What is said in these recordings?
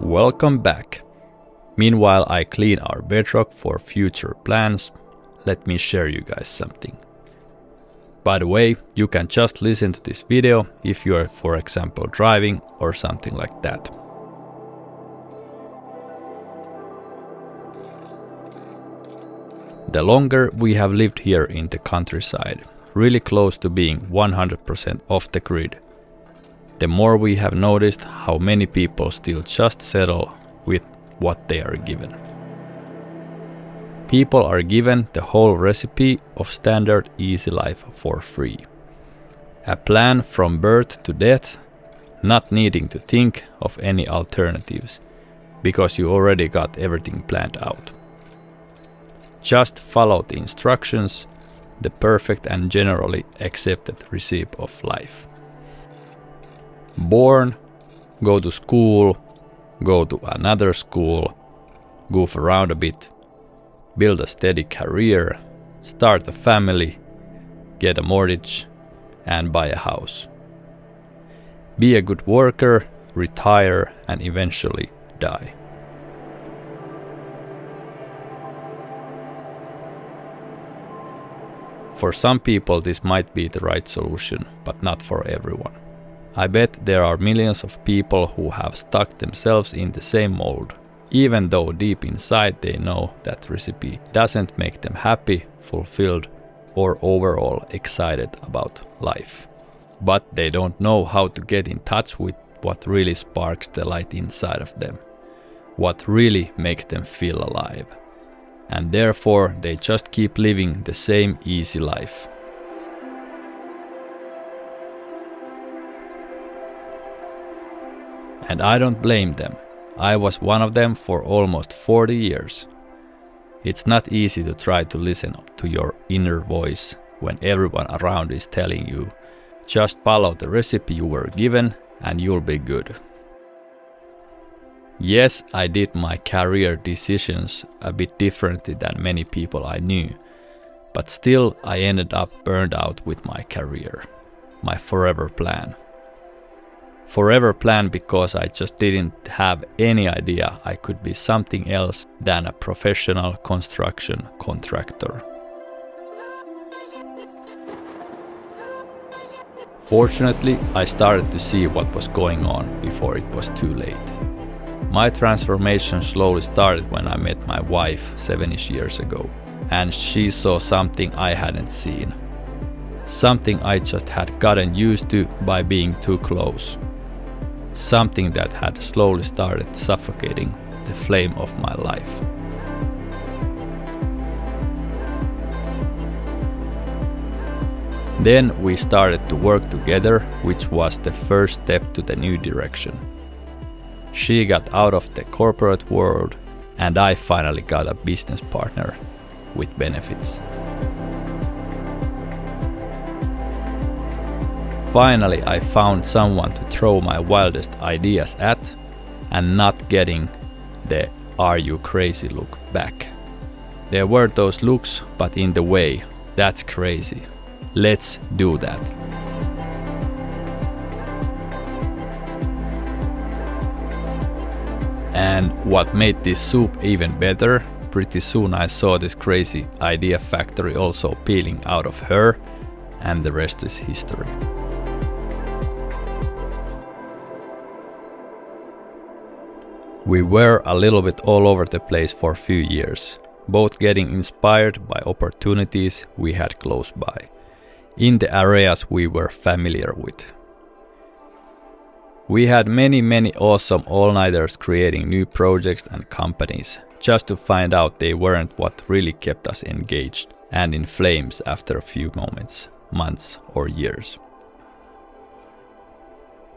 Welcome back. Meanwhile, I clean our bedrock for future plans. Let me share you guys something. By the way, you can just listen to this video if you are, for example, driving or something like that. The longer we have lived here in the countryside, really close to being 100% off the grid, the more we have noticed how many people still just settle with what they are given. People are given the whole recipe of standard easy life for free. A plan from birth to death, not needing to think of any alternatives, because you already got everything planned out. Just follow the instructions, the perfect and generally accepted recipe of life. Born, go to school, go to another school, goof around a bit, build a steady career, start a family, get a mortgage, and buy a house. Be a good worker, retire, and eventually die. For some people this might be the right solution, but not for everyone. I bet there are millions of people who have stuck themselves in the same mold, even though deep inside they know that recipe doesn't make them happy, fulfilled, or overall excited about life. But they don't know how to get in touch with what really sparks the light inside of them, what really makes them feel alive. And therefore they just keep living the same easy life. And I don't blame them. I was one of them for almost 40 years. It's not easy to try to listen to your inner voice when everyone around is telling you, just follow the recipe you were given and you'll be good. Yes, I did my career decisions a bit differently than many people I knew, but still I ended up burned out with my career, my forever plan. Forever plan because I just didn't have any idea I could be something else than a professional construction contractor. Fortunately, I started to see what was going on before it was too late. My transformation slowly started when I met my wife 7-ish years ago, and she saw something I hadn't seen. Something I just had gotten used to by being too close. Something that had slowly started suffocating the flame of my life. Then we started to work together, which was the first step to the new direction. She got out of the corporate world, and I finally got a business partner with benefits. Finally, I found someone to throw my wildest ideas at and not getting the "are you crazy" look back. There were those looks, but in the way, "that's crazy. Let's do that." And what made this soup even better, pretty soon I saw this crazy idea factory also peeling out of her, and the rest is history. We were a little bit all over the place for a few years, both getting inspired by opportunities we had close by, in the areas we were familiar with. We had many awesome all-nighters creating new projects and companies, just to find out they weren't what really kept us engaged and in flames after a few moments, months or years.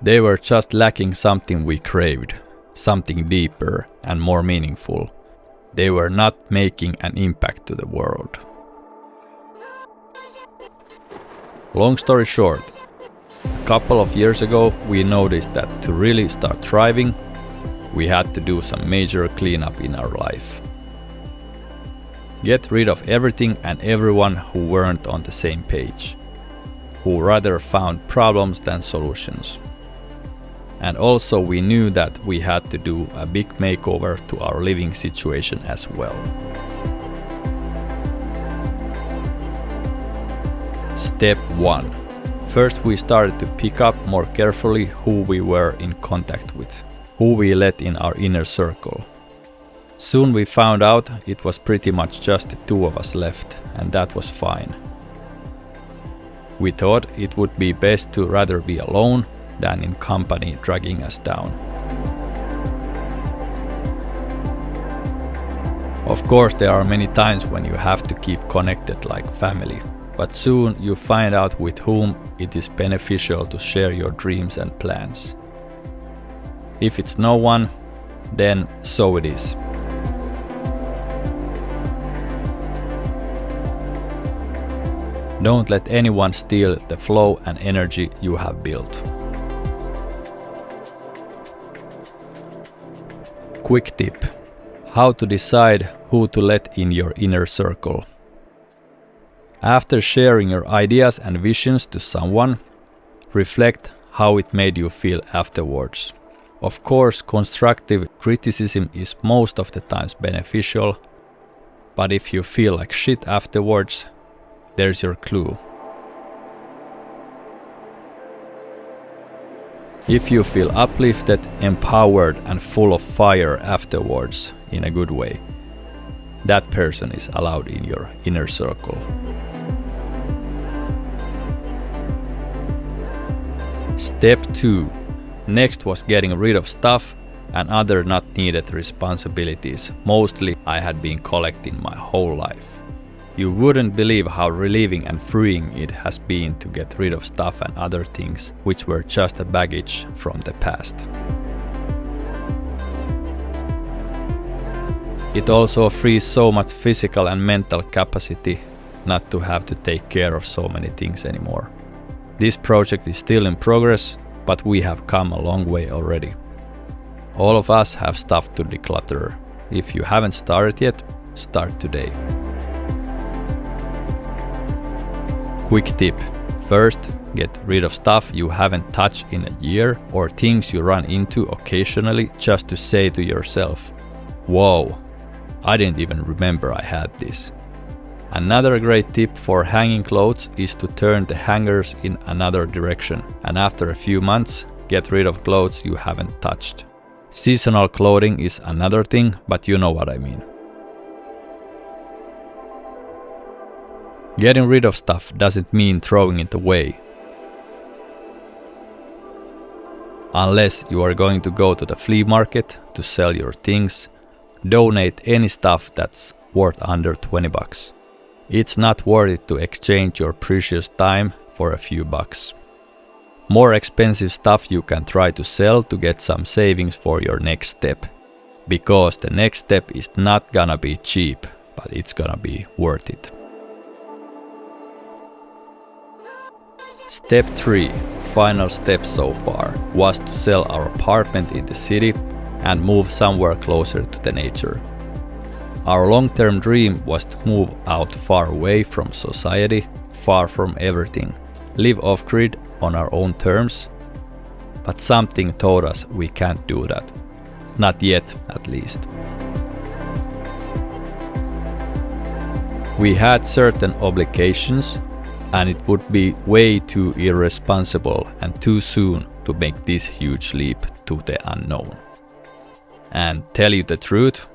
They were just lacking something we craved. Something deeper and more meaningful. They were not making an impact to the world. Long story short, a couple of years ago we noticed that to really start thriving, we had to do some major cleanup in our life. Get rid of everything and everyone who weren't on the same page, who rather found problems than solutions. And also we knew that we had to do a big makeover to our living situation as well. Step 1. First we started to pick up more carefully who we were in contact with, who we let in our inner circle. Soon we found out it was pretty much just the two of us left, and that was fine. We thought it would be best to rather be alone than in company dragging us down. Of course, there are many times when you have to keep connected like family, but soon you find out with whom it is beneficial to share your dreams and plans. If it's no one, then so it is. Don't let anyone steal the flow and energy you have built. Quick tip: how to decide who to let in your inner circle. After sharing your ideas and visions to someone, reflect how it made you feel afterwards. Of course, constructive criticism is most of the times beneficial, but if you feel like shit afterwards, there's your clue. If you feel uplifted, empowered and full of fire afterwards in a good way, that person is allowed in your inner circle. Step 2. Next was getting rid of stuff and other not needed responsibilities mostly I had been collecting my whole life. You wouldn't believe how relieving and freeing it has been to get rid of stuff and other things which were just a baggage from the past. It also frees so much physical and mental capacity not to have to take care of so many things anymore. This project is still in progress, but we have come a long way already. All of us have stuff to declutter. If you haven't started yet, start today. Quick tip: first, get rid of stuff you haven't touched in a year or things you run into occasionally just to say to yourself, "Whoa, I didn't even remember I had this." Another great tip for hanging clothes is to turn the hangers in another direction, and after a few months, get rid of clothes you haven't touched. Seasonal clothing is another thing, but you know what I mean. Getting rid of stuff doesn't mean throwing it away. Unless you are going to go to the flea market to sell your things, donate any stuff that's worth under 20 bucks. It's not worth it to exchange your precious time for a few bucks. More expensive stuff you can try to sell to get some savings for your next step. Because the next step is not gonna be cheap, but it's gonna be worth it. Step 3, final step so far, was to sell our apartment in the city and move somewhere closer to the nature. Our long-term dream was to move out far away from society, far from everything, live off-grid on our own terms, but something told us we can't do that. Not yet, at least. We had certain obligations, and it would be way too irresponsible and too soon to make this huge leap to the unknown. And tell you the truth,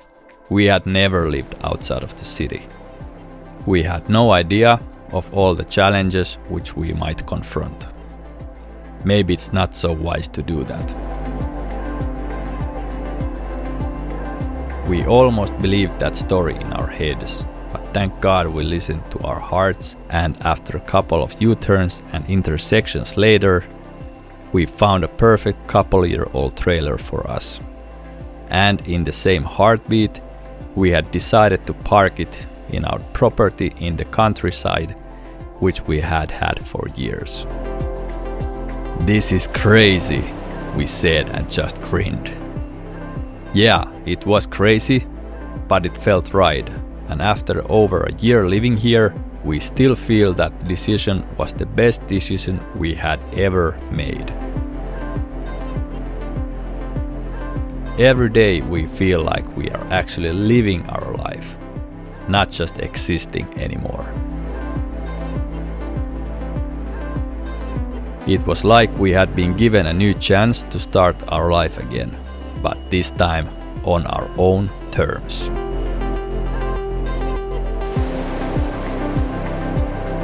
we had never lived outside of the city. We had no idea of all the challenges which we might confront. Maybe it's not so wise to do that. We almost believed that story in our heads, but thank God we listened to our hearts, and after a couple of U-turns and intersections later, we found a perfect couple-year-old trailer for us. And in the same heartbeat, we had decided to park it in our property in the countryside, which we had had for years. "This is crazy," we said and just grinned. Yeah, it was crazy, but it felt right, and after over a year living here, we still feel that the decision was the best decision we had ever made. Every day we feel like we are actually living our life, not just existing anymore. It was like we had been given a new chance to start our life again, but this time on our own terms.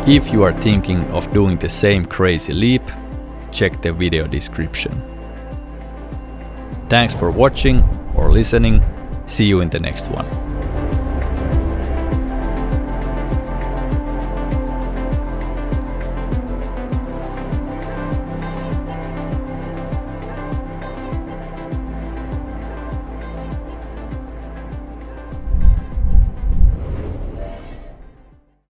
If you are thinking of doing the same crazy leap, check the video description. Thanks for watching or listening. See you in the next one.